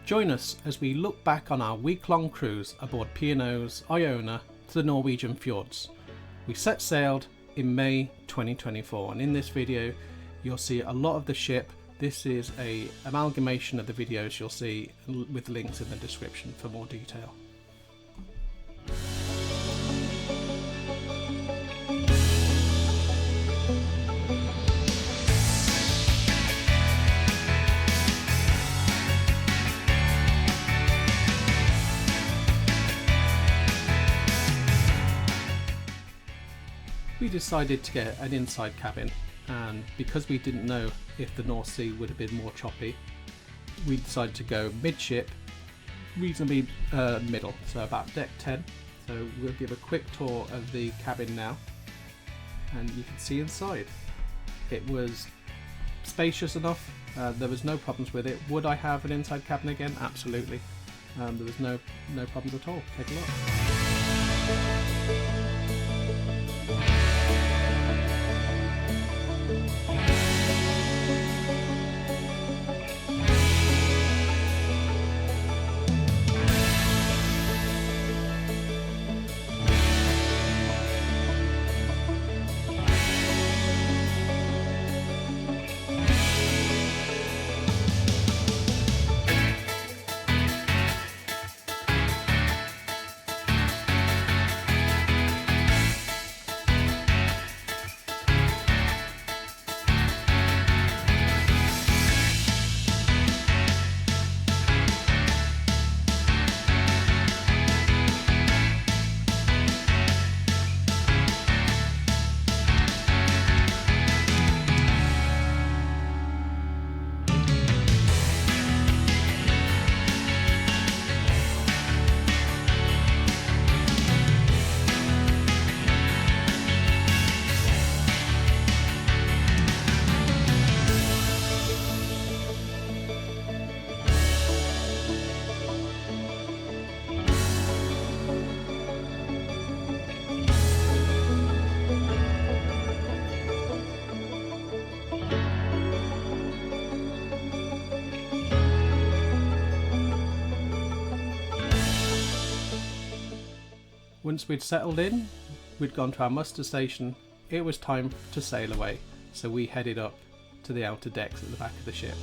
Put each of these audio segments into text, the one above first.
Join us as we look back on our week-long cruise aboard P&O's Iona to the Norwegian Fjords. We set sailed in May 2024, and in this video you'll see a lot of the ship. This is an amalgamation of the videos you'll see with links in the description for more detail. We decided to get an inside cabin, and because we didn't know if the North Sea would have been more choppy, we decided to go midship, reasonably middle, so about deck 10. So we'll give a quick tour of the cabin now, and you can see inside. It was spacious enough, there was no problems with it. Would I have an inside cabin again? Absolutely. There was no problems at all. Take a look. Once we'd settled in, we'd gone to our muster station, it was time to sail away, so we headed up to the outer decks at the back of the ship.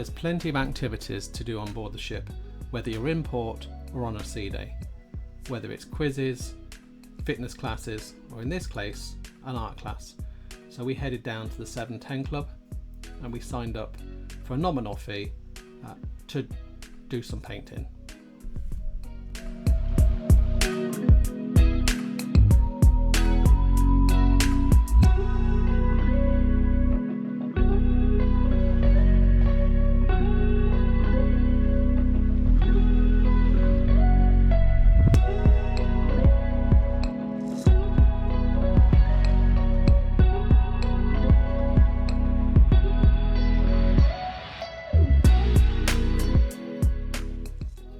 There's plenty of activities to do on board the ship, whether you're in port or on a sea day, whether it's quizzes, fitness classes, or in this case, an art class. So we headed down to the 710 Club and we signed up for a nominal fee to do some painting.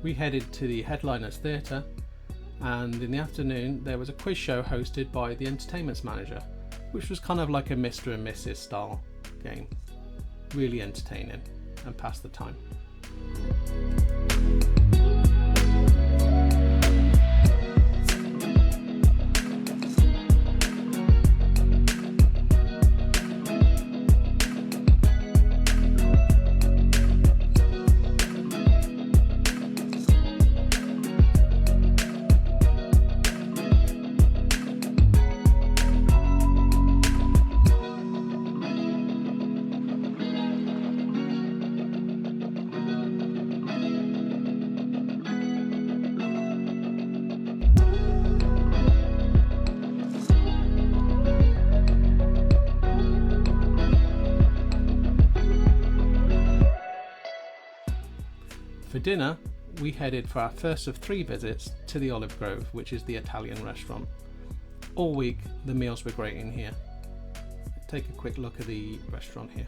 We headed to the Headliners Theatre, and in the afternoon there was a quiz show hosted by the entertainments manager, which was kind of like a Mr. and Mrs. style game. Really entertaining and passed the time. For dinner, we headed for our first of 3 visits to the Olive Grove, which is the Italian restaurant. All week, the meals were great in here. Take a quick look at the restaurant here.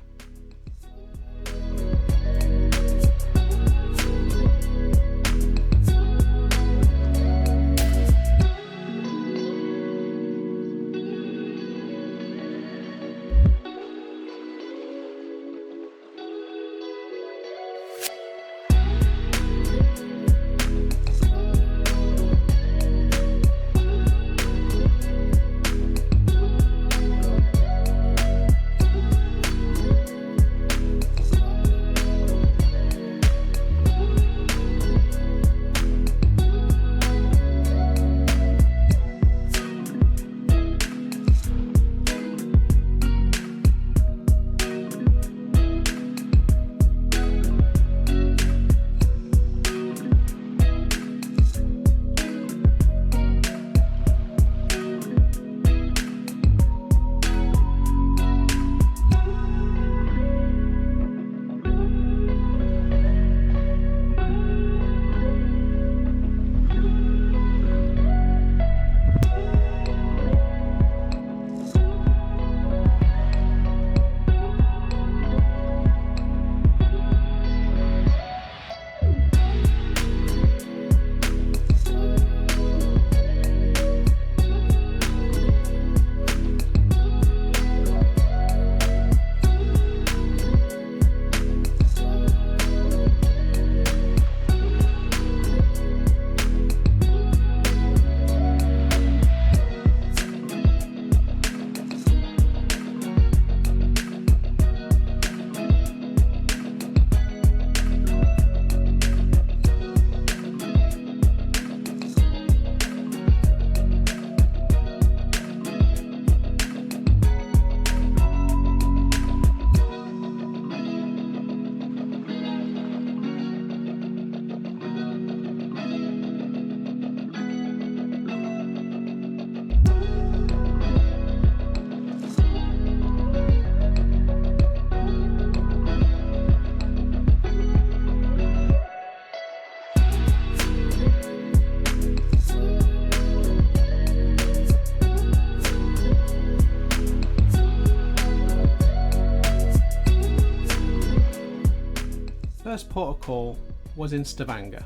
First port of call was in Stavanger.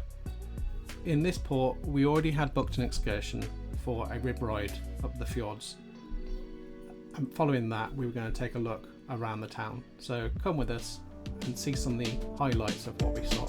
In this port we already had booked an excursion for a rib ride up the fjords, and following that we were going to take a look around the town. So come with us and see some of the highlights of what we saw.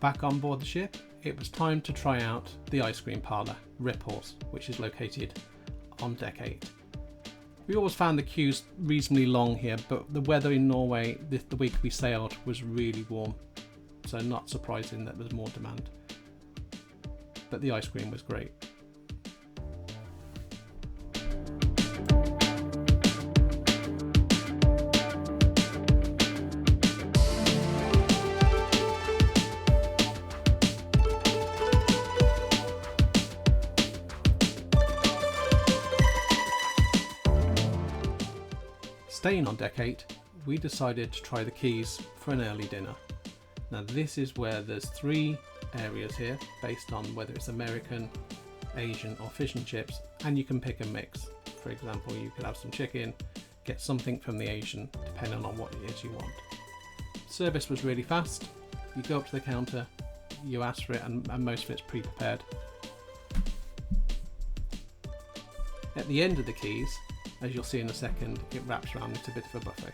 Back on board the ship, it was time to try out the ice cream parlour, Ripples, which is located on deck 8. We always found the queues reasonably long here, but the weather in Norway the week we sailed was really warm, so not surprising that there's more demand. But the ice cream was great. Staying on deck 8, we decided to try the quays for an early dinner. Now this is where there's 3 areas here based on whether it's American, Asian or fish and chips, and you can pick a mix. For example, you could have some chicken, get something from the Asian depending on what it is you want. Service was really fast. You go up to the counter, you ask for it, and most of it's pre-prepared. At the end of the quays, as you'll see in a second, it wraps around into a bit of a buffet.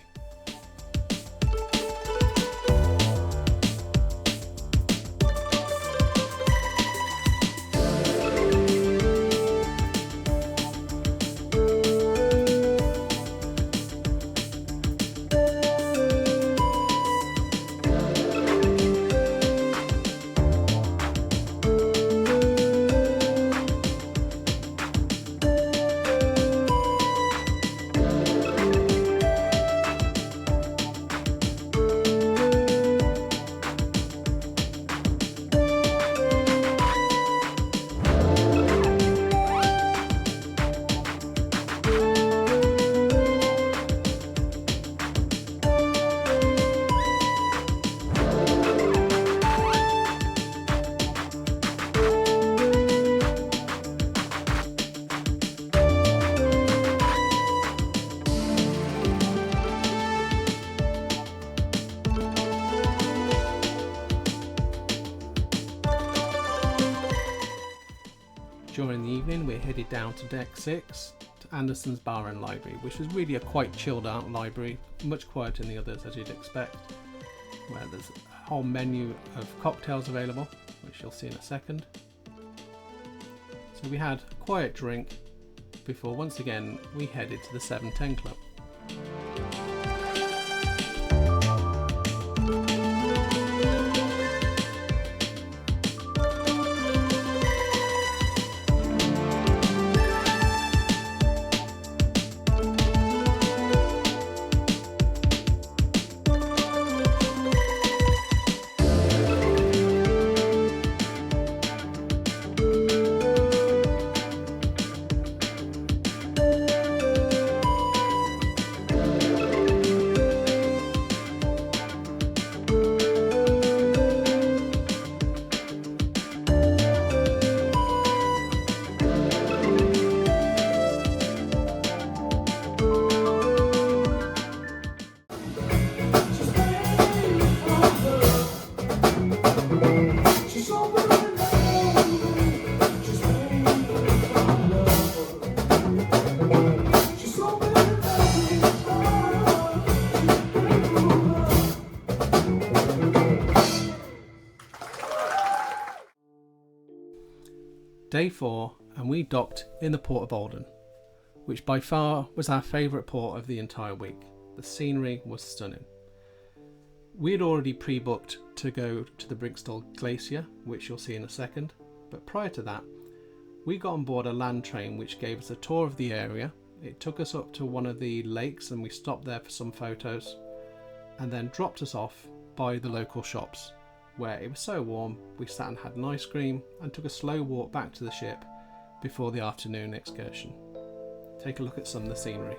During the evening, we're headed down to deck 6 to Anderson's Bar and Library, which is really a quite chilled out library, much quieter than the others as you'd expect, where there's a whole menu of cocktails available, which you'll see in a second. So we had a quiet drink before once again we headed to the 710 Club. Day 4, and we docked in the port of Olden, which by far was our favourite port of the entire week. The scenery was stunning. We had already pre-booked to go to the Brigstall Glacier, which you'll see in a second, but prior to that, we got on board a land train which gave us a tour of the area. It took us up to one of the lakes and we stopped there for some photos, and then dropped us off by the local shops, where it was so warm we sat and had an ice cream and took a slow walk back to the ship before the afternoon excursion. Take a look at some of the scenery.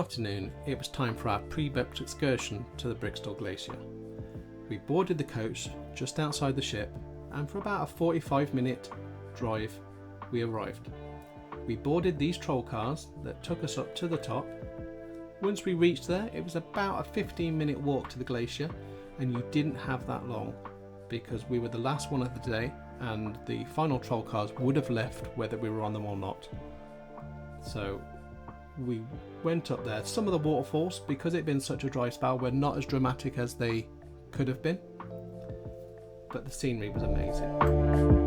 afternoon, it was time for our pre-booked excursion to the Brixton Glacier. We boarded the coach just outside the ship, and for about a 45-minute drive, we arrived. We boarded these troll cars that took us up to the top. Once we reached there, it was about a 15-minute walk to the glacier, and you didn't have that long because we were the last one of the day and the final troll cars would have left whether we were on them or not. So we went up there. Some of the waterfalls, because it had been such a dry spell, were not as dramatic as they could have been, but the scenery was amazing.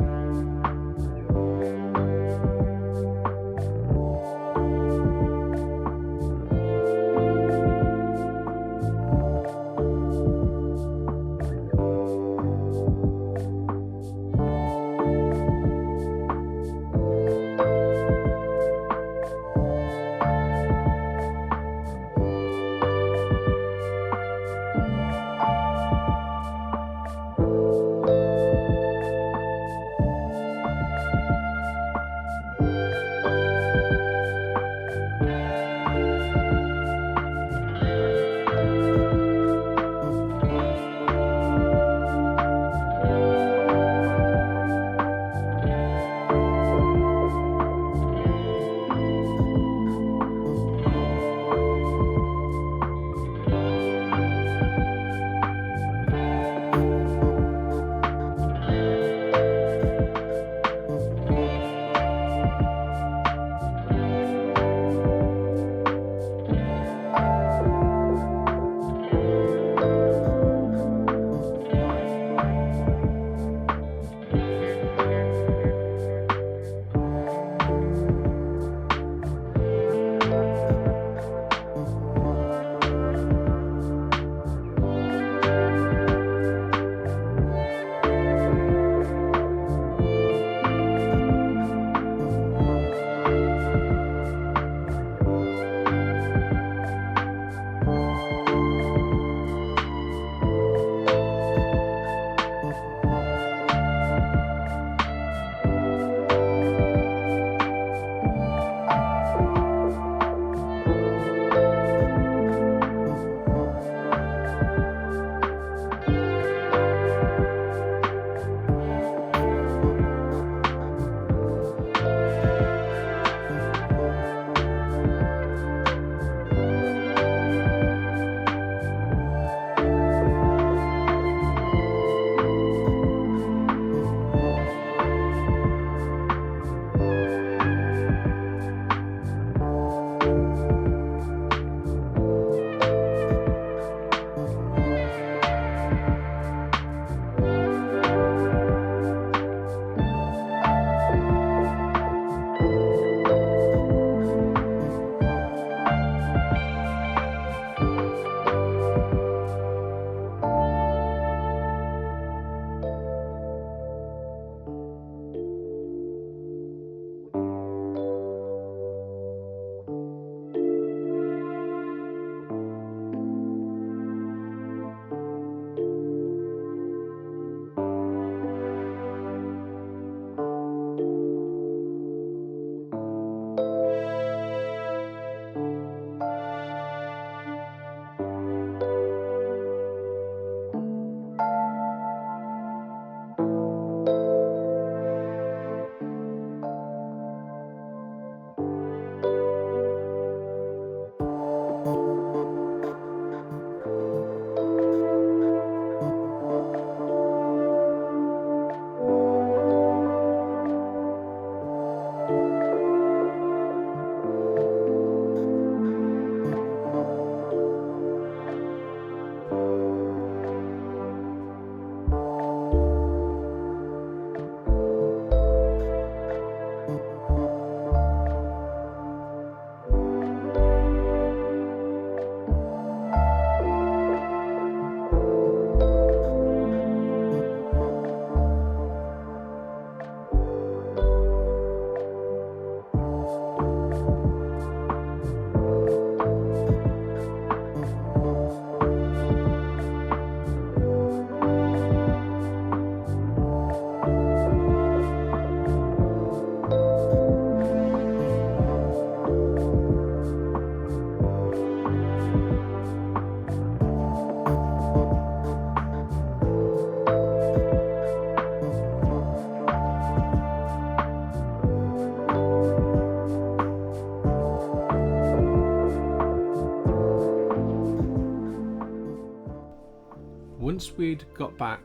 Once we'd got back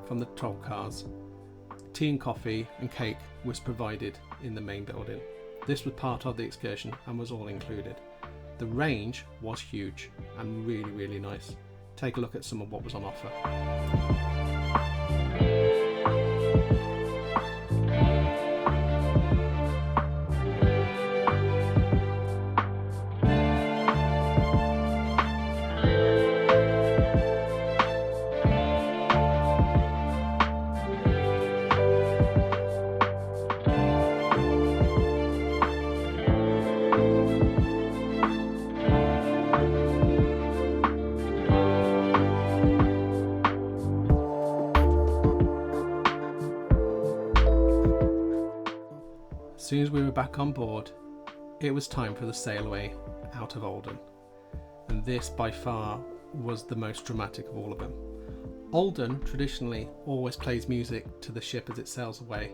from the troll cars, tea and coffee and cake was provided in the main building. This was part of the excursion and was all included. The range was huge and really, really nice. Take a look at some of what was on offer. As soon as we were back on board, it was time for the sail away out of Olden, and this by far was the most dramatic of all of them. Olden traditionally always plays music to the ship as it sails away,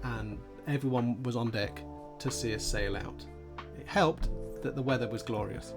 and everyone was on deck to see us sail out. It helped that the weather was glorious.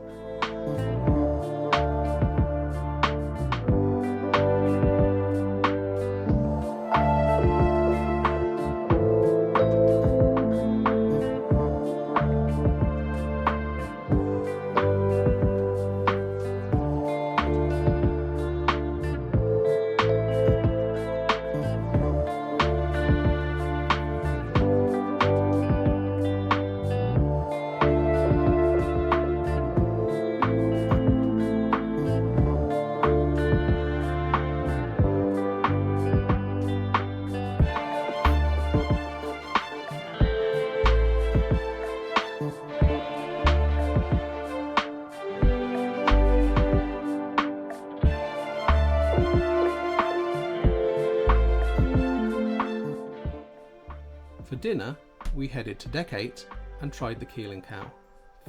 For dinner, we headed to Deck 8 and tried the keel and cow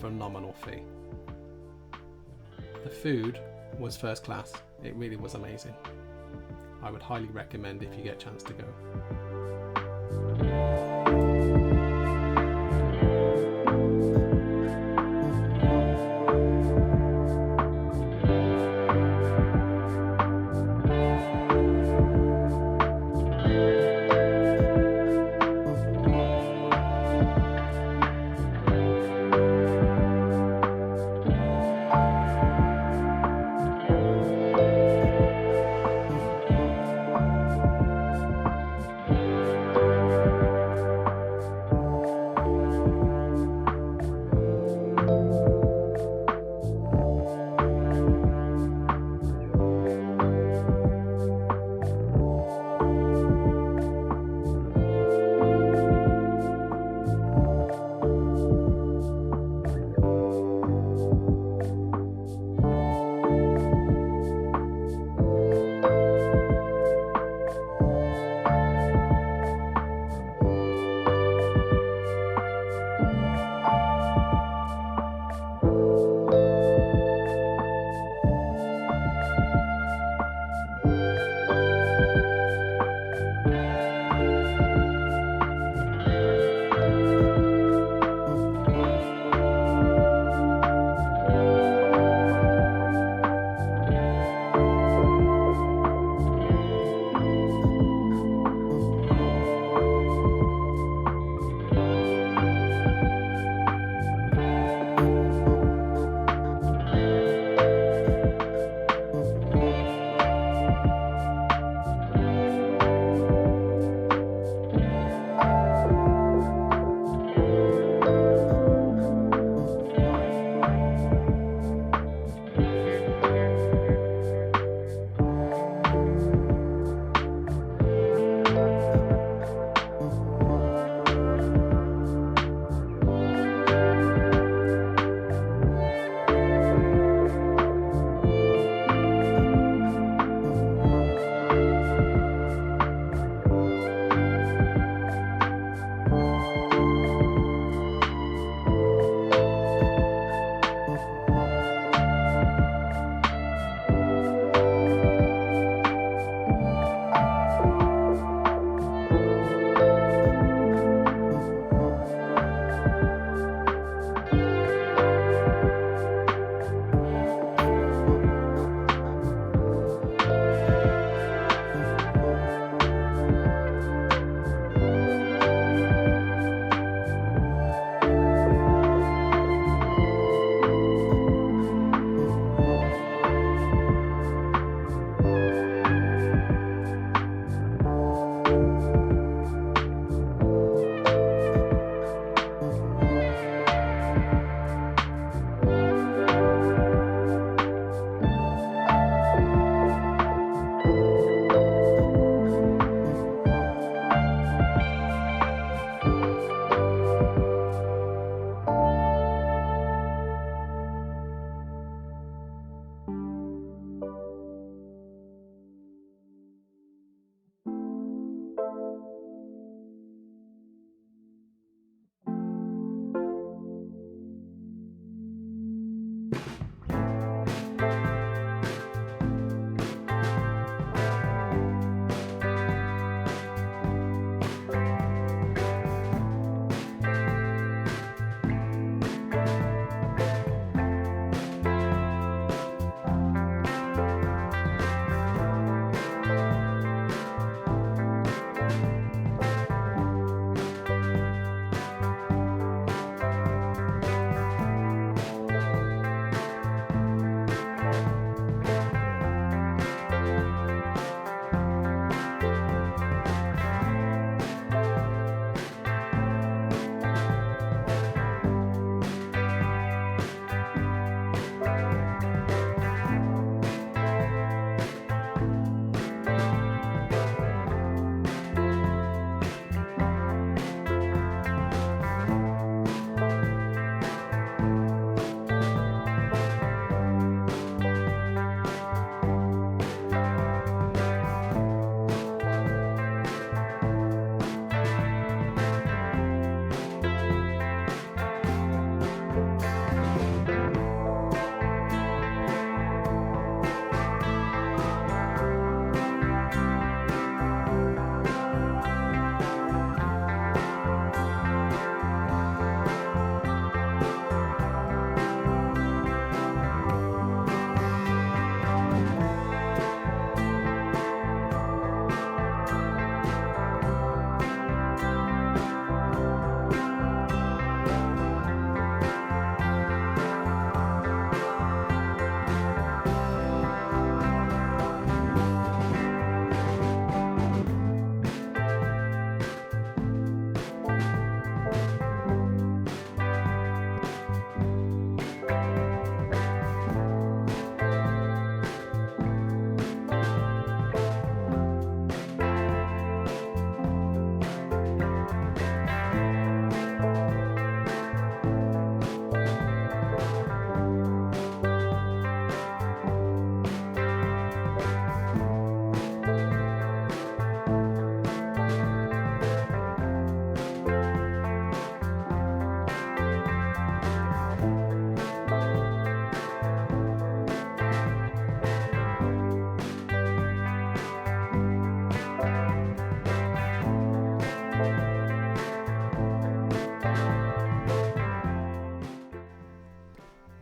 for a nominal fee. The food was first class. It really was amazing. I would highly recommend if you get a chance to go.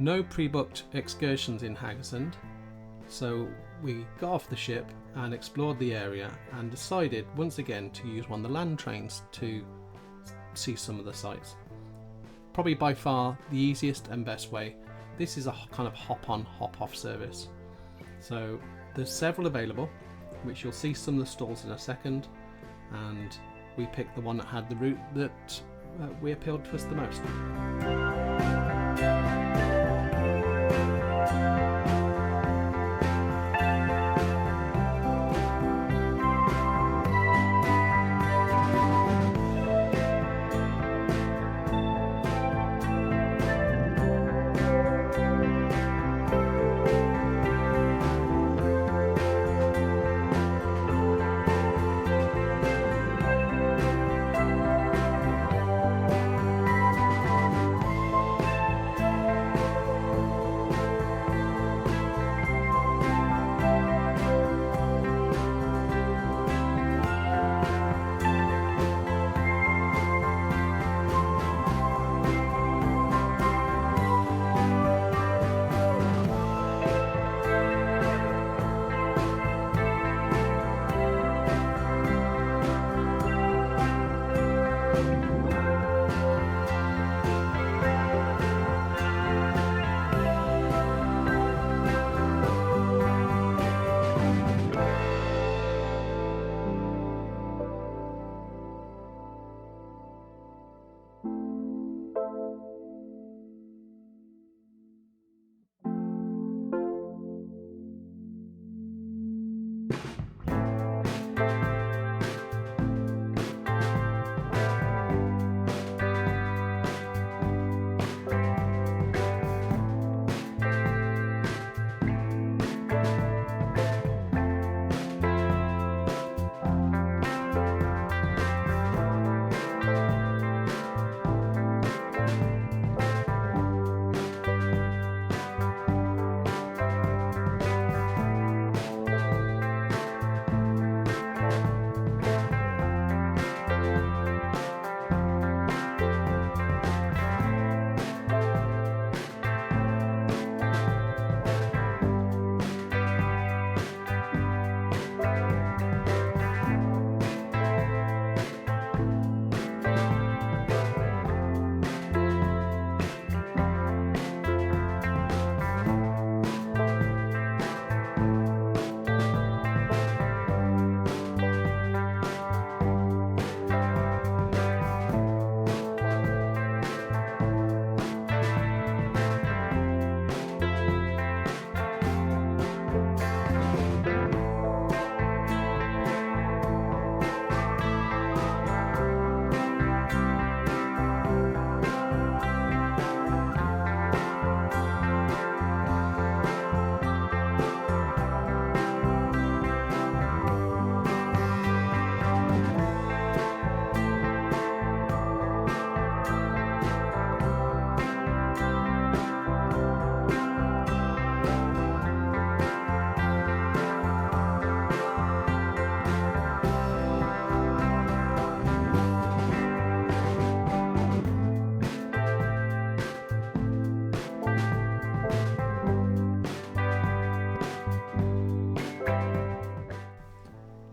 No pre-booked excursions in Haugesund, so we got off the ship and explored the area and decided once again to use one of the land trains to see some of the sights. Probably by far the easiest and best way. This is a kind of hop-on, hop-off service. So there's several available, which you'll see some of the stalls in a second, and we picked the one that had the route that we appealed to us the most.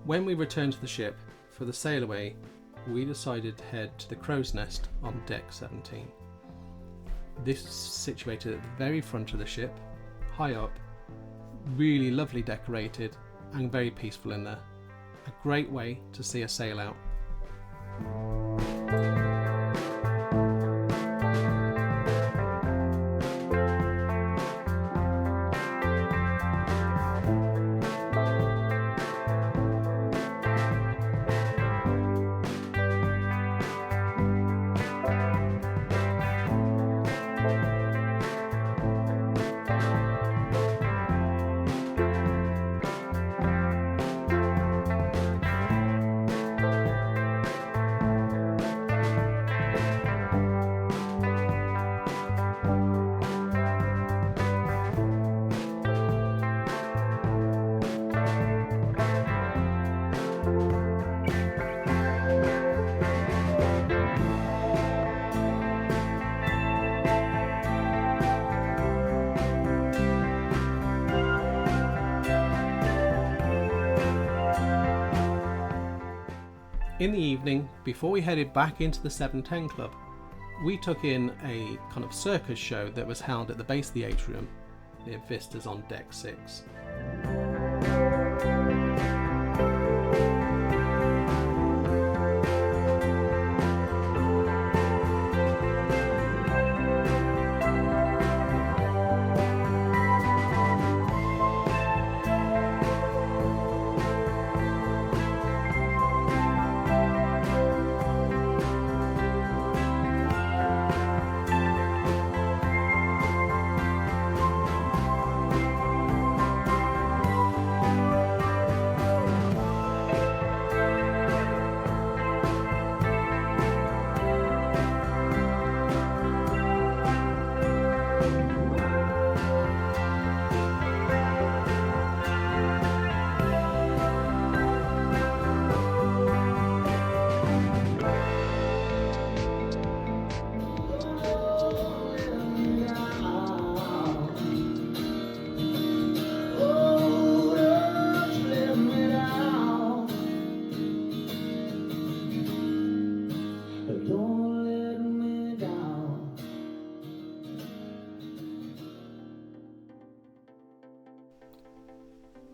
When we returned to the ship for the sail away, we decided to head to the crow's nest on deck 17. This is situated at the very front of the ship, high up, really lovely decorated and very peaceful in there. A great way to see a sail out. In the evening, before we headed back into the 710 Club, we took in a kind of circus show that was held at the base of the atrium near vistas on deck 6.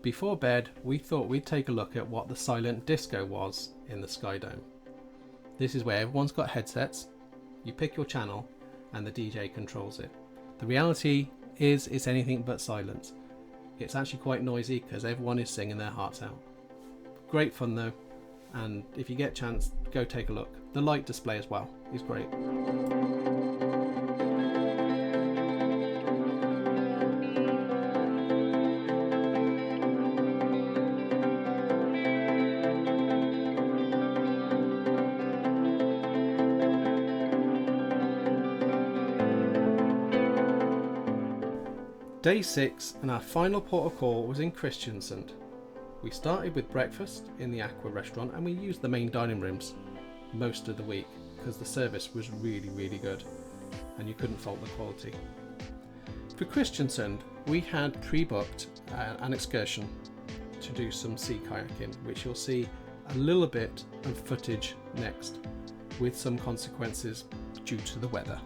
Before bed, we thought we'd take a look at what the silent disco was in the Sky Dome. This is where everyone's got headsets, you pick your channel, and the DJ controls it. The reality is it's anything but silence. It's actually quite noisy because everyone is singing their hearts out. Great fun though, and if you get a chance, go take a look. The light display as well is great. Day 6 and our final port of call was in Kristiansand. We started with breakfast in the Aqua restaurant and we used the main dining rooms most of the week because the service was really good and you couldn't fault the quality. For Kristiansand, we had pre-booked an excursion to do some sea kayaking, which you'll see a little bit of footage next, with some consequences due to the weather.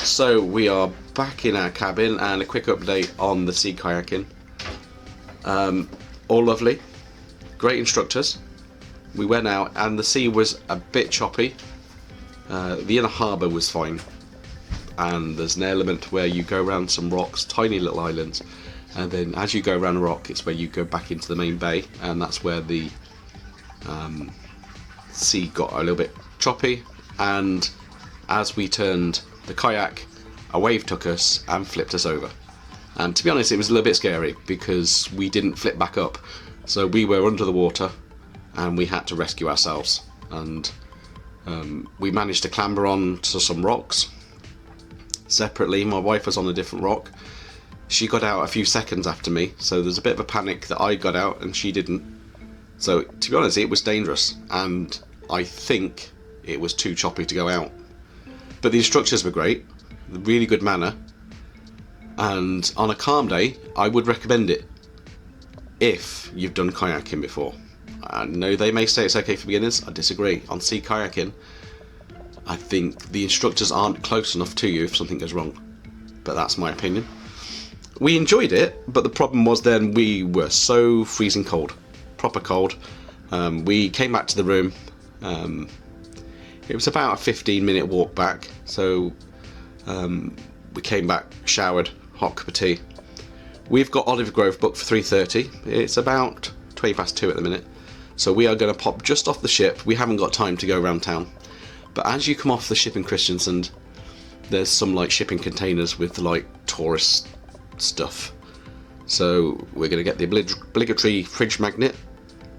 So we are back in our cabin, and a quick update on the sea kayaking. All lovely, great instructors. We went out and the sea was a bit choppy. The inner harbour was fine, and there's an element where you go around some rocks, tiny little islands, and then as you go around a rock it's where you go back into the main bay, and that's where the sea got a little bit choppy. And as we turned the kayak, a wave took us and flipped us over, and to be honest it was a little bit scary because we didn't flip back up, so we were under the water and we had to rescue ourselves. And we managed to clamber on to some rocks separately. My wife was on a different rock. She got out a few seconds after me, so there's a bit of a panic that I got out and she didn't. So to be honest, it was dangerous, and I think it was too choppy to go out. But the instructors were great, really good manner, and on a calm day I would recommend it if you've done kayaking before. I know they may say it's okay for beginners, I disagree. On sea kayaking, I think the instructors aren't close enough to you if something goes wrong, but that's my opinion. We enjoyed it, but the problem was then we were so freezing cold, proper cold. We came back to the room. It was about a 15-minute walk back, so we came back, showered, hot cup of tea. We've got Olive Grove booked for 3:30. It's about 20 past 2 at the minute. So we are going to pop just off the ship. We haven't got time to go around town. But as you come off the ship in Kristiansand, there's some like shipping containers with like tourist stuff. So we're going to get the obligatory fridge magnet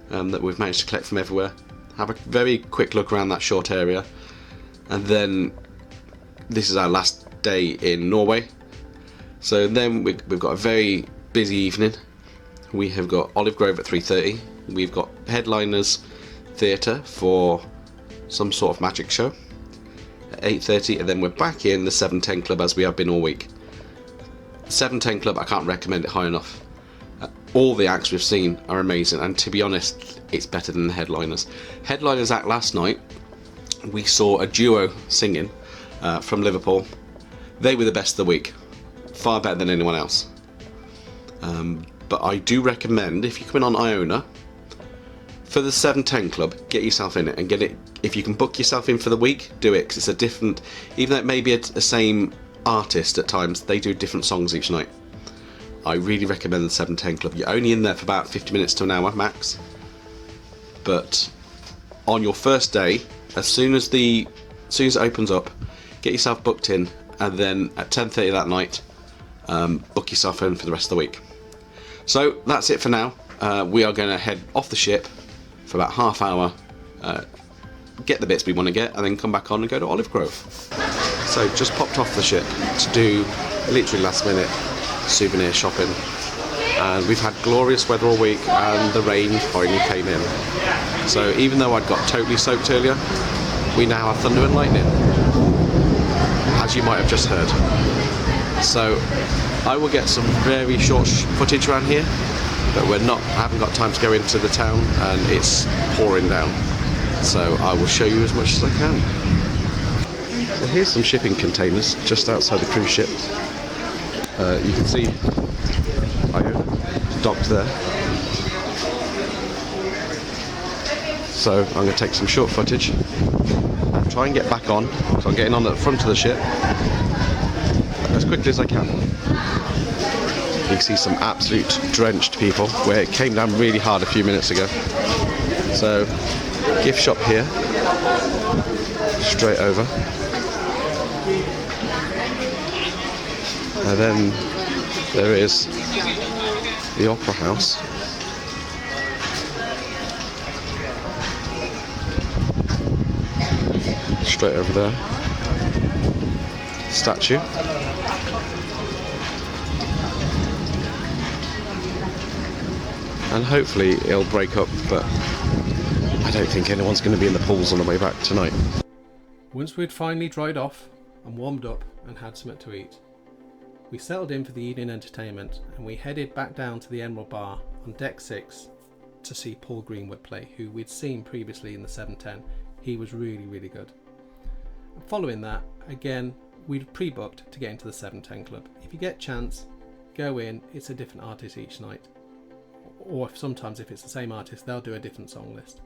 that we've managed to collect from everywhere. Have a very quick look around that short area. And then this is our last day in Norway. So then we've got a very busy evening. We have got Olive Grove at 3:30. We've got Headliners Theatre for some sort of magic show at 8:30, and then we're back in the 7:10 Club as we have been all week. 7:10 Club, I can't recommend it high enough. All the acts we've seen are amazing, and to be honest, it's better than the Headliners. Headliners act last night, we saw a duo singing from Liverpool. They were the best of the week, far better than anyone else. But I do recommend, if you're coming on Iona, for the 7:10 Club, get yourself in it and get it. If you can book yourself in for the week, do it, because it's a different, even though it may be the same artist at times, they do different songs each night. I really recommend the 7:10 Club. You're only in there for about 50 minutes to an hour max. But on your first day, as soon as it opens up, get yourself booked in, and then at 10:30 that night, book yourself in for the rest of the week. So that's it for now. We are going to head off the ship for about half hour, get the bits we want to get, and then come back on and go to Olive Grove. So just popped off the ship to do literally last minute souvenir shopping, and we've had glorious weather all week and the rain finally came in. So even though I'd got totally soaked earlier, we now have thunder and lightning, as you might have just heard. So I will get some very short footage around here, but I haven't got time to go into the town and it's pouring down. So I will show you as much as I can. So here's some shipping containers just outside the cruise ship. You can see Iona docked there. So I'm going to take some short footage and try and get back on. So I'm getting on at the front of the ship as quickly as I can. You can see some absolute drenched people where it came down really hard a few minutes ago. So gift shop here, straight over. And then there is the Opera House. Straight over there. Statue. And hopefully it'll break up, but I don't think anyone's going to be in the pools on the way back tonight. Once we'd finally dried off and warmed up and had something to eat, we settled in for the evening entertainment and we headed back down to the Emerald Bar on deck 6 to see Paul Greenwood play, who we'd seen previously in the 7:10. He was really, really good. Following that, again, we'd pre-booked to get into the 7:10 Club. If you get a chance, go in. It's a different artist each night. Or sometimes if it's the same artist, they'll do a different song list.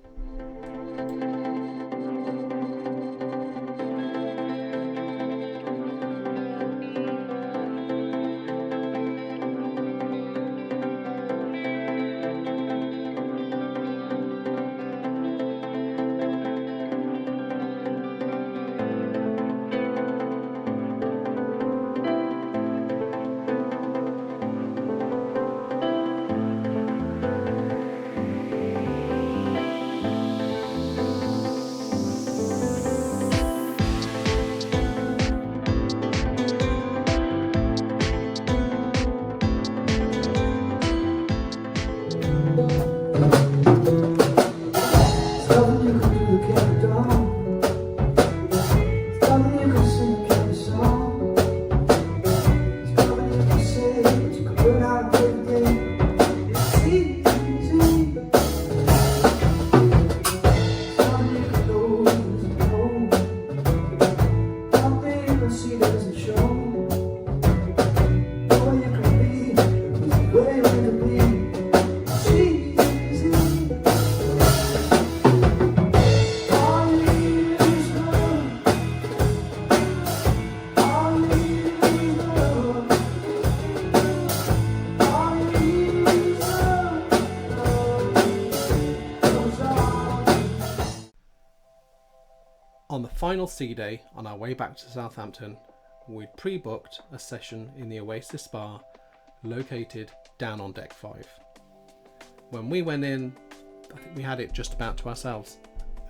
On the final sea day, on our way back to Southampton, we'd pre-booked a session in the Oasis Spa, located down on deck 5. When we went in, I think we had it just about to ourselves,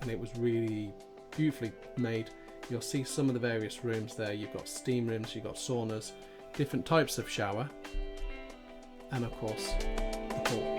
and it was really beautifully made. You'll see some of the various rooms there. You've got steam rooms, you've got saunas, different types of shower, and of course the pool.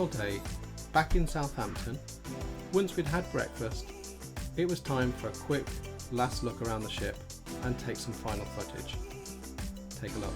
final day, back in Southampton, once we'd had breakfast, it was time for a quick last look around the ship and take some final footage. Take a look.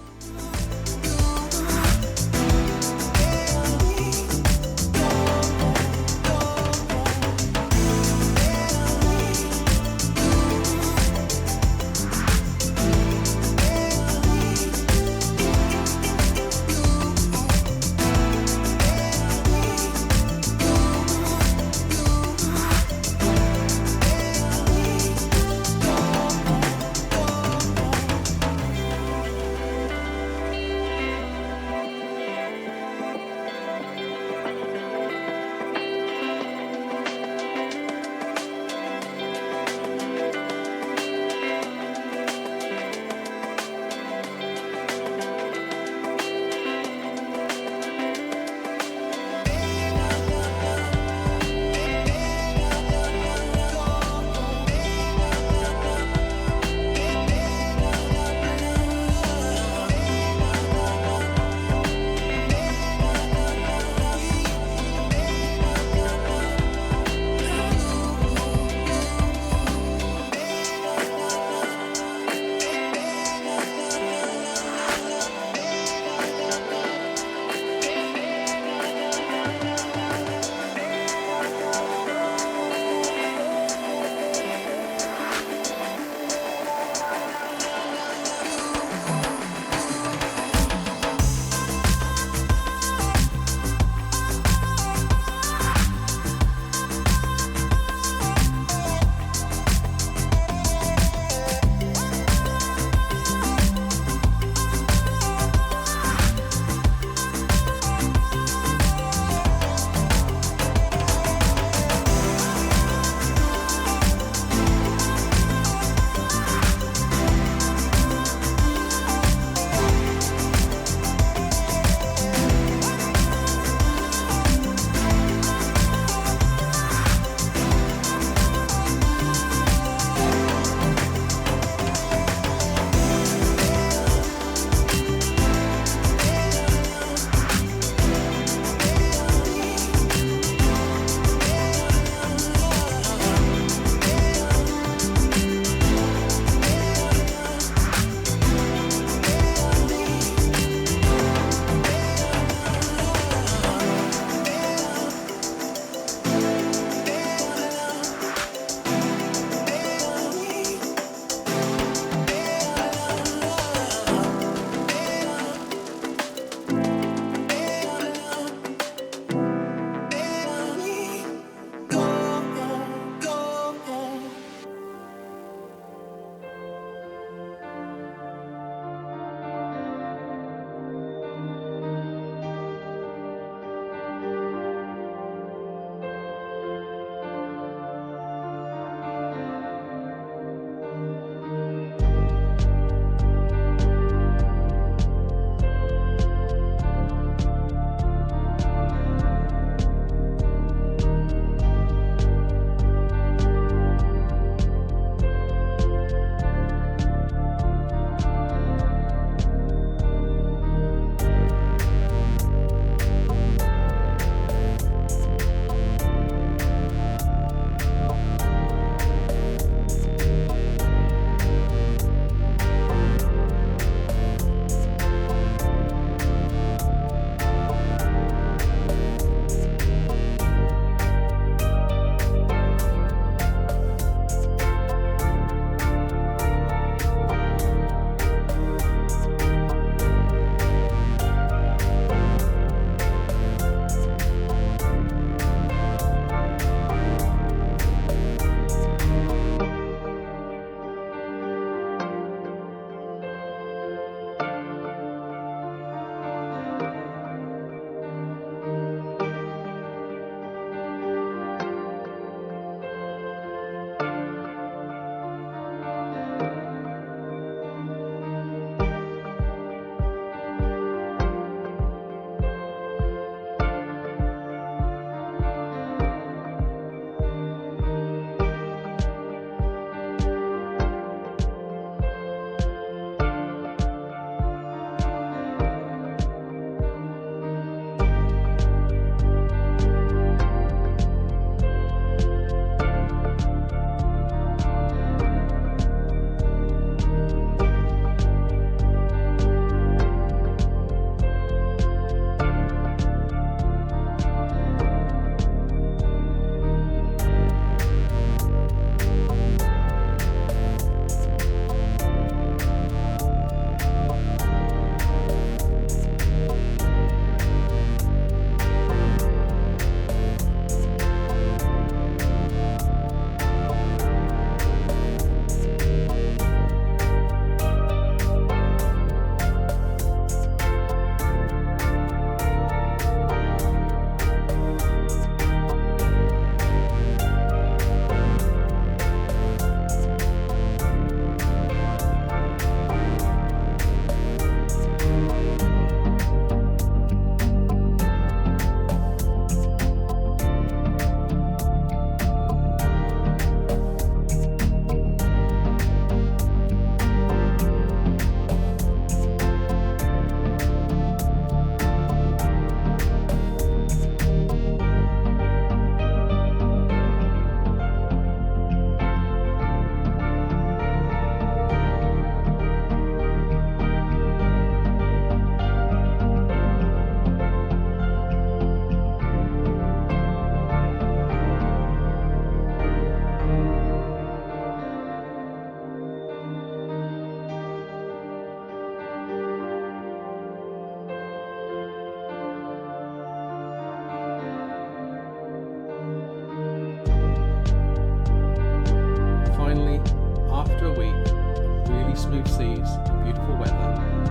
smooth seas, beautiful weather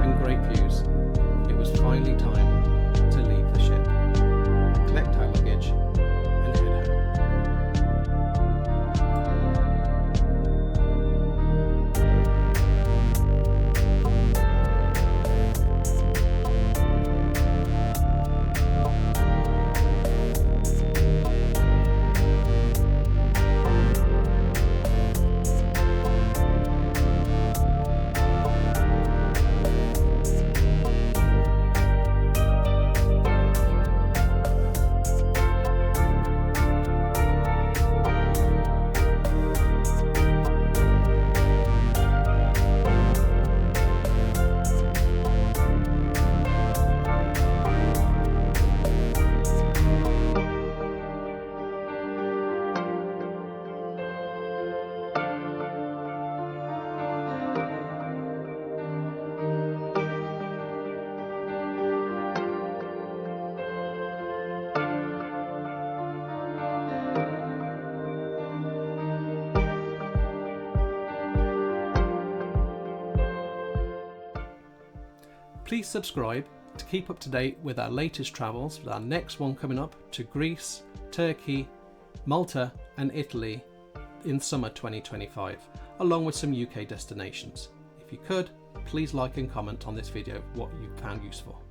and great views, it was finally time to leave the ship, collect our luggage and head home. Please subscribe to keep up to date with our latest travels, with our next one coming up to Greece, Turkey, Malta and Italy in summer 2025, along with some UK destinations. If you could, please like and comment on this video what you found useful.